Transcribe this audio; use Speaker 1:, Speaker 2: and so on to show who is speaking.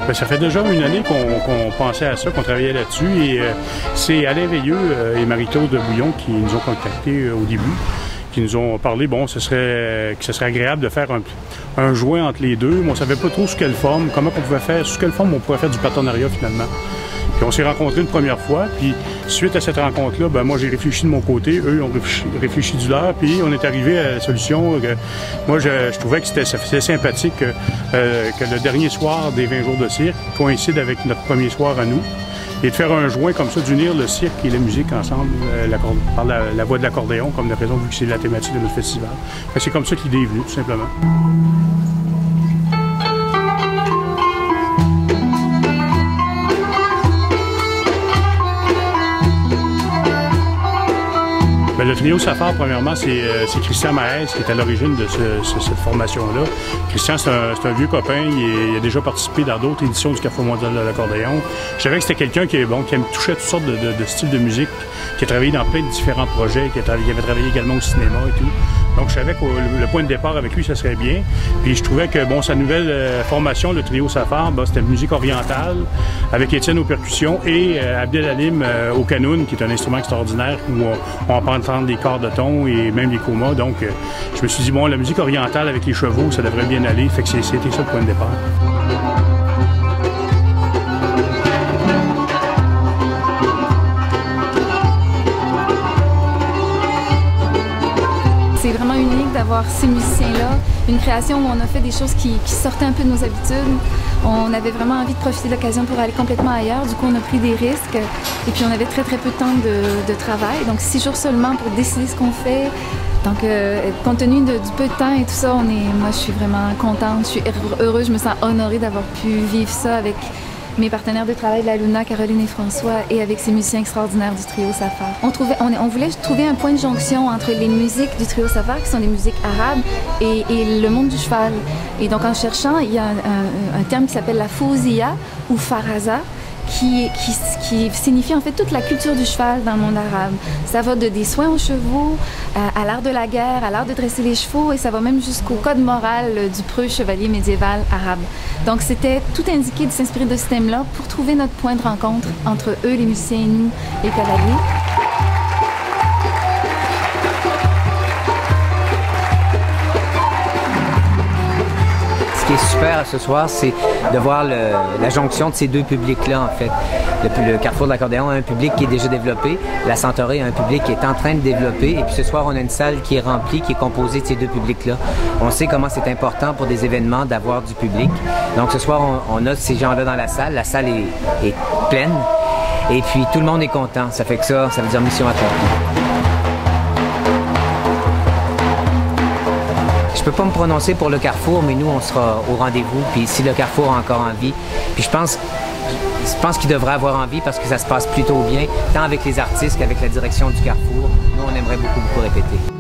Speaker 1: Bien, ça fait déjà une année qu'on pensait à ça, qu'on travaillait là-dessus. Et c'est Alain Veilleux et Marie-Claude Bouillon qui nous ont contactés au début, qui nous ont parlé, bon, que ce serait agréable de faire un joint entre les deux, mais on ne savait pas trop sous quelle forme, comment on pouvait faire, sous quelle forme on pourrait faire du partenariat finalement. Puis on s'est rencontrés une première fois, puis suite à cette rencontre-là, ben moi j'ai réfléchi de mon côté, eux ont réfléchi du leur, puis on est arrivé à la solution que moi je trouvais que ça faisait sympathique que le dernier soir des 20 jours de cirque coïncide avec notre premier soir à nous, et de faire un joint comme ça, d'unir le cirque et la musique ensemble par la voix de l'accordéon, comme de raison, vu que c'est la thématique de notre festival. C'est comme ça que l'idée est venue, tout simplement. Bien, le trio Safar, premièrement, c'est Christian Mahez qui est à l'origine de cette formation-là. Christian, c'est un vieux copain, il a déjà participé dans d'autres éditions du Carrefour mondial de l'accordéon. Je savais que c'était quelqu'un qui aime toucher à toutes sortes de styles de musique, qui a travaillé dans plein de différents projets, qui avait travaillé également au cinéma et tout. Donc je savais que le point de départ avec lui, ça serait bien. Puis je trouvais que sa nouvelle formation, le trio Safar, c'était musique orientale, avec Étienne aux percussions et Abdel-Halim au canoun, qui est un instrument extraordinaire où on peut entendre des quarts de ton et même des comas. Donc je me suis dit, bon, la musique orientale avec les chevaux, ça devrait bien aller. Fait que c'était ça le point de départ.
Speaker 2: C'est vraiment unique d'avoir ces musiciens-là, une création où on a fait des choses qui sortaient un peu de nos habitudes. On avait vraiment envie de profiter de l'occasion pour aller complètement ailleurs, du coup on a pris des risques et puis on avait très peu de temps de travail, donc 6 jours seulement pour décider ce qu'on fait. Donc compte tenu du peu de temps et tout ça, moi je suis vraiment contente, je suis heureuse, je me sens honorée d'avoir pu vivre ça avec mes partenaires de travail de la Luna, Caroline et François, et avec ces musiciens extraordinaires du trio Safar. On voulait trouver un point de jonction entre les musiques du trio Safar, qui sont des musiques arabes, et le monde du cheval. Et donc en cherchant, il y a un terme qui s'appelle la fawziya ou faraza, qui signifie en fait toute la culture du cheval dans le monde arabe. Ça va des soins aux chevaux, à l'art de la guerre, à l'art de dresser les chevaux, et ça va même jusqu'au code moral du preux chevalier médiéval arabe. Donc c'était tout indiqué de s'inspirer de ce thème-là pour trouver notre point de rencontre entre eux, les musiciens, et nous, les cavaliers.
Speaker 3: Ce qui est super ce soir, c'est de voir la jonction de ces deux publics-là, en fait. Le Carrefour de l'accordéon a un public qui est déjà développé, la Centaurée a un public qui est en train de développer, et puis ce soir, on a une salle qui est remplie, qui est composée de ces deux publics-là. On sait comment c'est important pour des événements d'avoir du public. Donc ce soir, on a ces gens-là dans la salle est pleine, et puis tout le monde est content. Ça fait que ça veut dire mission accomplie. Je peux pas me prononcer pour le Carrefour, mais nous, on sera au rendez-vous. Puis si le Carrefour a encore envie, puis je pense qu'il devrait avoir envie parce que ça se passe plutôt bien, tant avec les artistes qu'avec la direction du Carrefour. Nous, on aimerait beaucoup répéter.